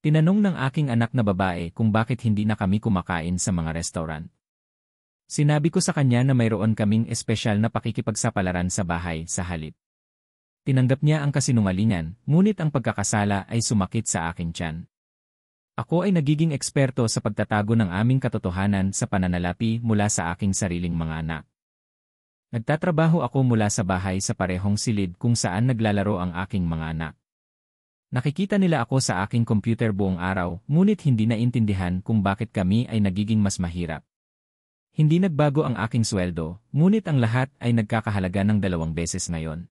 Tinanong ng aking anak na babae kung bakit hindi na kami kumakain sa mga restaurant. Sinabi ko sa kanya na mayroon kaming espesyal na pakikipagsapalaran sa bahay sa halip. Tinanggap niya ang kasinungalingan, ngunit ang pagkakasala ay sumakit sa aking tiyan. Ako ay nagiging eksperto sa pagtatago ng aming katotohanan sa pananalapi mula sa aking sariling mga anak. Nagtatrabaho ako mula sa bahay sa parehong silid kung saan naglalaro ang aking mga anak. Nakikita nila ako sa aking computer buong araw, ngunit hindi naintindihan kung bakit kami ay nagiging mas mahirap. Hindi nagbago ang aking sweldo, ngunit ang lahat ay nagkakahalaga ng 2 beses ngayon.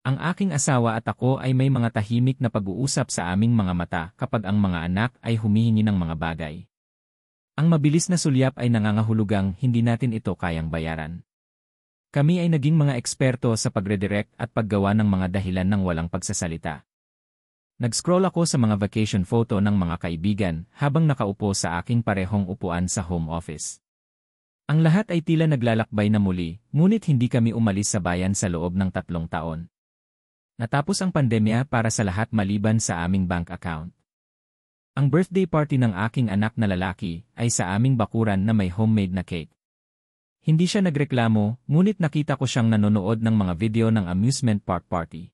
Ang aking asawa at ako ay may mga tahimik na pag-uusap sa aming mga mata kapag ang mga anak ay humihingi ng mga bagay. Ang mabilis na sulyap ay nangangahulugang hindi natin ito kayang bayaran. Kami ay naging mga eksperto sa pagredirect at paggawa ng mga dahilan ng walang pagsasalita. Nag-scroll ako sa mga vacation photo ng mga kaibigan habang nakaupo sa aking parehong upuan sa home office. Ang lahat ay tila naglalakbay na muli, ngunit hindi kami umalis sa bayan sa loob ng 3 taon. Natapos ang pandemya para sa lahat maliban sa aming bank account. Ang birthday party ng aking anak na lalaki ay sa aming bakuran na may homemade na cake. Hindi siya nagreklamo, ngunit nakita ko siyang nanonood ng mga video ng amusement park party.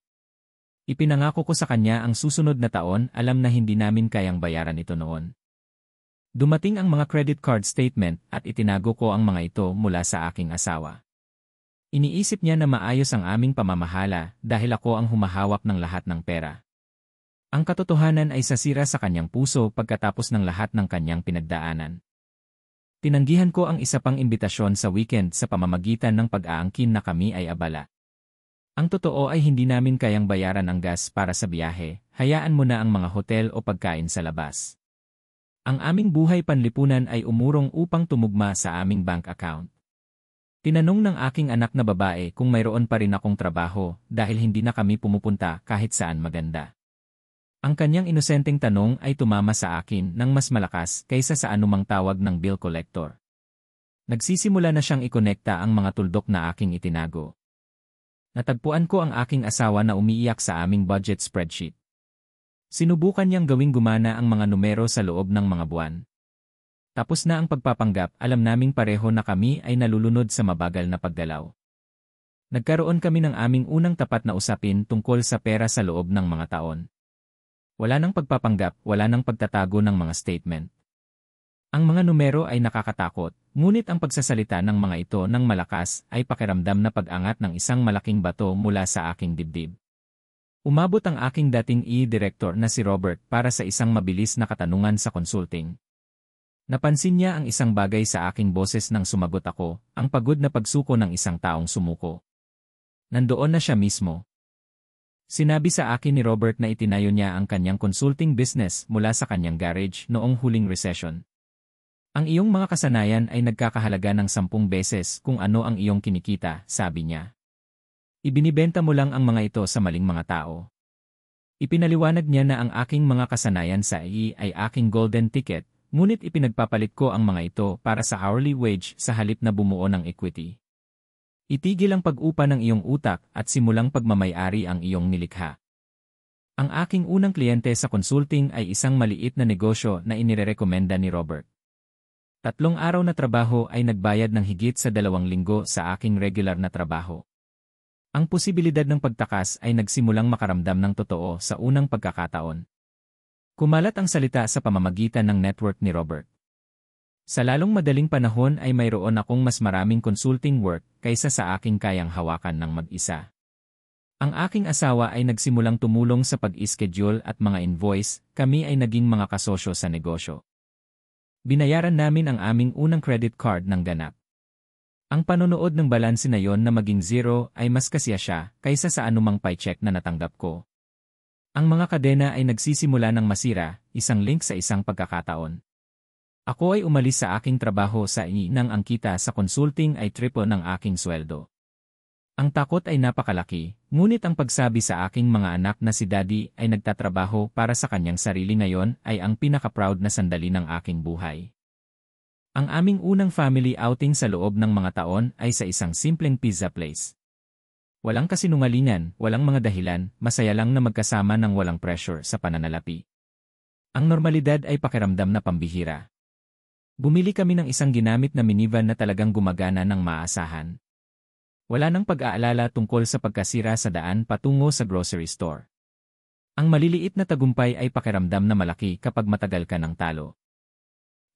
Ipinangako ko sa kanya ang susunod na taon, alam na hindi namin kayang bayaran ito noon. Dumating ang mga credit card statement at itinago ko ang mga ito mula sa aking asawa. Iniisip niya na maayos ang aming pamamahala dahil ako ang humahawak ng lahat ng pera. Ang katotohanan ay sasira sa kanyang puso pagkatapos ng lahat ng kanyang pinagdaanan. Tinanggihan ko ang isa pang imbitasyon sa weekend sa pamamagitan ng pag-aangkin na kami ay abala. Ang totoo ay hindi namin kayang bayaran ang gas para sa biyahe, hayaan mo na ang mga hotel o pagkain sa labas. Ang aming buhay panlipunan ay umurong upang tumugma sa aming bank account. Tinanong ng aking anak na babae kung mayroon pa rin akong trabaho dahil hindi na kami pumupunta kahit saan maganda. Ang kanyang inosenteng tanong ay tumama sa akin ng mas malakas kaysa sa anumang tawag ng bill collector. Nagsisimula na siyang ikonekta ang mga tuldok na aking itinago. Natagpuan ko ang aking asawa na umiiyak sa aming budget spreadsheet. Sinubukan niyang gawing gumana ang mga numero sa loob ng mga buwan. Tapos na ang pagpapanggap, alam naming pareho na kami ay nalulunod sa mabagal na paggalaw. Nagkaroon kami ng aming unang tapat na usapin tungkol sa pera sa loob ng mga taon. Wala nang pagpapanggap, wala nang pagtatago ng mga statement. Ang mga numero ay nakakatakot, ngunit ang pagsasalita ng mga ito ng malakas ay pakiramdam na pag-angat ng isang malaking bato mula sa aking dibdib. Umabot ang aking dating director na si Robert para sa isang mabilis na katanungan sa consulting. Napansin niya ang isang bagay sa aking boses nang sumagot ako, ang pagod na pagsuko ng isang taong sumuko. Nandoon na siya mismo. Sinabi sa akin ni Robert na itinayo niya ang kanyang consulting business mula sa kanyang garage noong huling recession. Ang iyong mga kasanayan ay nagkakahalaga ng 10 beses kung ano ang iyong kinikita, sabi niya. Ibinibenta mo lang ang mga ito sa maling mga tao. Ipinaliwanag niya na ang aking mga kasanayan sa AI ay aking golden ticket, ngunit ipinagpapalit ko ang mga ito para sa hourly wage sa halip na bumuo ng equity. Itigil ang pag-upa ng iyong utak at simulang pagmamay-ari ang iyong nilikha. Ang aking unang kliyente sa consulting ay isang maliit na negosyo na inirerekomenda ni Robert. 3 araw na trabaho ay nagbayad ng higit sa 2 linggo sa aking regular na trabaho. Ang posibilidad ng pagtakas ay nagsimulang makaramdam ng totoo sa unang pagkakataon. Kumalat ang salita sa pamamagitan ng network ni Robert. Sa lalong madaling panahon ay mayroon akong mas maraming consulting work kaysa sa aking kayang hawakan ng mag-isa. Ang aking asawa ay nagsimulang tumulong sa pag-schedule at mga invoice, kami ay naging mga kasosyo sa negosyo. Binayaran namin ang aming unang credit card ng ganap. Ang panonood ng balanse na yon na maging 0 ay mas kasiya siya kaysa sa anumang paycheck na natanggap ko. Ang mga kadena ay nagsisimula ng masira, isang link sa isang pagkakataon. Ako ay umalis sa aking trabaho sa AI nang ang kita sa consulting ay triple ng aking sweldo. Ang takot ay napakalaki, ngunit ang pagsabi sa aking mga anak na si Daddy ay nagtatrabaho para sa kanyang sarili ngayon ay ang pinaka-proud na sandali ng aking buhay. Ang aming unang family outing sa loob ng mga taon ay sa isang simpleng pizza place. Walang kasinungalingan, walang mga dahilan, masaya lang na magkasama ng walang pressure sa pananalapi. Ang normalidad ay pakiramdam na pambihira. Bumili kami ng isang ginamit na minivan na talagang gumagana ng maasahan. Wala nang pag-aalala tungkol sa pagkasira sa daan patungo sa grocery store. Ang maliliit na tagumpay ay pakiramdam na malaki kapag matagal ka ng talo.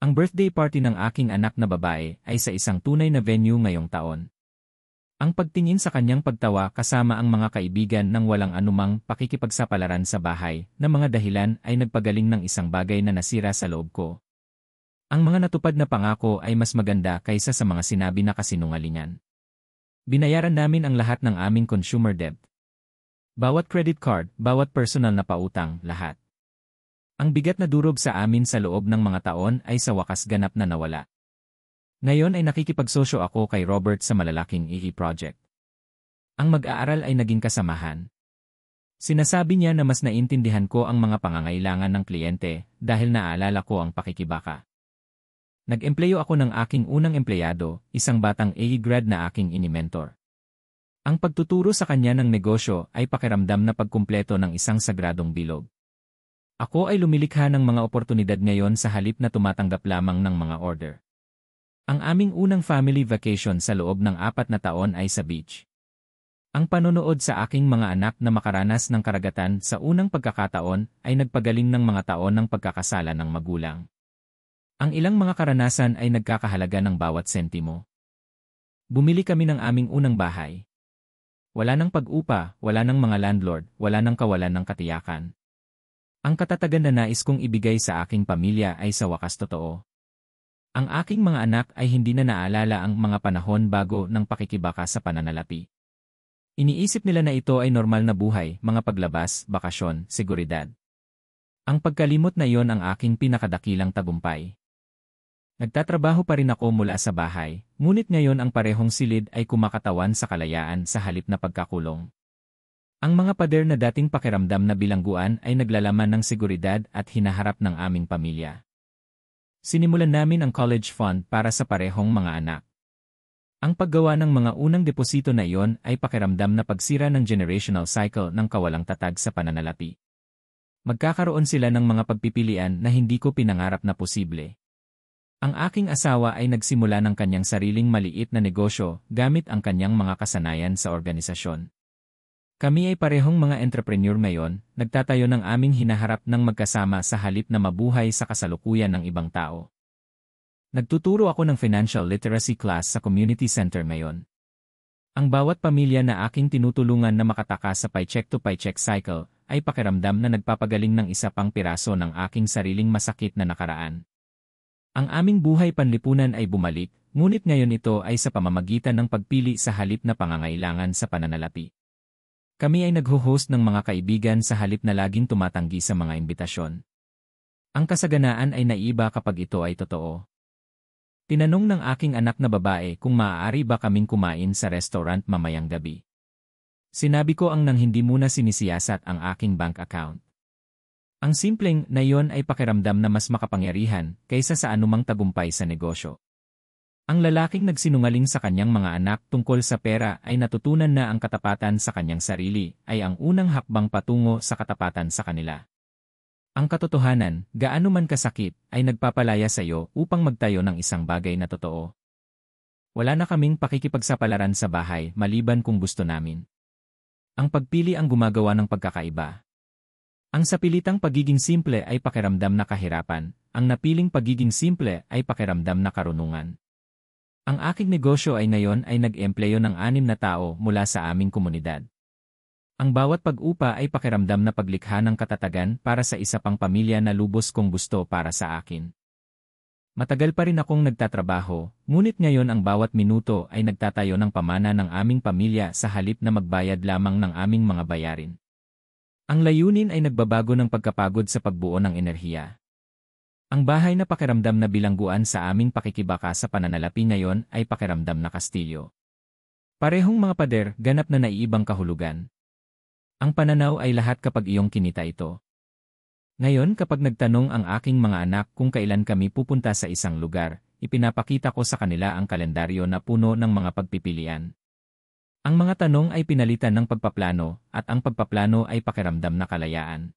Ang birthday party ng aking anak na babae ay sa isang tunay na venue ngayong taon. Ang pagtingin sa kanyang pagtawa kasama ang mga kaibigan ng walang anumang pakikipagsapalaran sa bahay na mga dahilan ay nagpagaling ng isang bagay na nasira sa loob ko. Ang mga natupad na pangako ay mas maganda kaysa sa mga sinabi na kasinungalingan. Binayaran namin ang lahat ng aming consumer debt. Bawat credit card, bawat personal na pautang, lahat. Ang bigat na durog sa amin sa loob ng mga taon ay sa wakas ganap na nawala. Ngayon ay nakikipagsosyo ako kay Robert sa malalaking EE project. Ang mag-aaral ay naging kasamahan. Sinasabi niya na mas naintindihan ko ang mga pangangailangan ng kliyente dahil naalala ko ang pakikibaka. Nag-empleyo ako ng aking unang empleyado, isang batang EE grad na aking inimentor. Ang pagtuturo sa kanya ng negosyo ay pakiramdam na pagkumpleto ng isang sagradong bilog. Ako ay lumilikha ng mga oportunidad ngayon sa halip na tumatanggap lamang ng mga order. Ang aming unang family vacation sa loob ng 4 na taon ay sa beach. Ang panonood sa aking mga anak na makaranas ng karagatan sa unang pagkakataon ay nagpagaling ng mga taon ng pagkakasala ng magulang. Ang ilang mga karanasan ay nagkakahalaga ng bawat sentimo. Bumili kami ng aming unang bahay. Wala nang pag-upa, wala nang mga landlord, wala nang kawalan ng katiyakan. Ang katatagan na nais kong ibigay sa aking pamilya ay sa wakas totoo. Ang aking mga anak ay hindi na naalala ang mga panahon bago ng pakikibaka sa pananalapi. Iniisip nila na ito ay normal na buhay, mga paglabas, bakasyon, seguridad. Ang pagkalimot na iyon ang aking pinakadakilang tagumpay. Nagtatrabaho pa rin ako mula sa bahay, ngunit ngayon ang parehong silid ay kumakatawan sa kalayaan sa halip na pagkakulong. Ang mga pader na dating pakiramdam na bilangguan ay naglalaman ng seguridad at hinaharap ng aming pamilya. Sinimulan namin ang college fund para sa parehong mga anak. Ang paggawa ng mga unang deposito na iyon ay pakiramdam na pagsira ng generational cycle ng kawalang tatag sa pananalapi. Magkakaroon sila ng mga pagpipilian na hindi ko pinangarap na posible. Ang aking asawa ay nagsimula ng kanyang sariling maliit na negosyo gamit ang kanyang mga kasanayan sa organisasyon. Kami ay parehong mga entrepreneur ngayon, nagtatayo ng aming hinaharap ng magkasama sa halip na mabuhay sa kasalukuyan ng ibang tao. Nagtuturo ako ng financial literacy class sa community center ngayon. Ang bawat pamilya na aking tinutulungan na makatakas sa paycheck-to-paycheck cycle ay pakiramdam na nagpapagaling ng isa pang piraso ng aking sariling masakit na nakaraan. Ang aming buhay panlipunan ay bumalik, ngunit ngayon ito ay sa pamamagitan ng pagpili sa halip na pangangailangan sa pananalapi. Kami ay nagho-host ng mga kaibigan sa halip na laging tumatanggi sa mga imbitasyon. Ang kasaganaan ay naiba kapag ito ay totoo. Tinanong ng aking anak na babae kung maaari ba kaming kumain sa restaurant mamayang gabi. Sinabi ko ang nang hindi muna sinisiyasat ang aking bank account. Ang simpleng na iyon ay pakiramdam na mas makapangyarihan kaysa sa anumang tagumpay sa negosyo. Ang lalaking nagsinungaling sa kanyang mga anak tungkol sa pera ay natutunan na ang katapatan sa kanyang sarili ay ang unang hakbang patungo sa katapatan sa kanila. Ang katotohanan, gaano man kasakit, ay nagpapalaya sa iyo upang magtayo ng isang bagay na totoo. Wala na kaming pakikipagsapalaran sa bahay maliban kung gusto namin. Ang pagpili ang gumagawa ng pagkakaiba. Ang sapilitang pagiging simple ay pakiramdam na kahirapan, ang napiling pagiging simple ay pakiramdam na karunungan. Ang aking negosyo ay ngayon ay nag-empleyo ng 6 na tao mula sa aming komunidad. Ang bawat pag-upa ay pakiramdam na paglikha ng katatagan para sa isa pang pamilya na lubos kong gusto para sa akin. Matagal pa rin akong nagtatrabaho, ngunit ngayon ang bawat minuto ay nagtatayo ng pamana ng aming pamilya sa halip na magbayad lamang ng aming mga bayarin. Ang layunin ay nagbabago ng pagkapagod sa pagbuo ng enerhiya. Ang bahay na pakiramdam na bilangguan sa aming pakikibaka sa pananalapi ngayon ay pakiramdam na kastilyo. Parehong mga pader, ganap na naiibang kahulugan. Ang pananaw ay lahat kapag iyong kinita ito. Ngayon kapag nagtanong ang aking mga anak kung kailan kami pupunta sa isang lugar, ipinapakita ko sa kanila ang kalendaryo na puno ng mga pagpipilian. Ang mga tanong ay pinalitan ng pagpaplano at ang pagpaplano ay pakiramdam na kalayaan.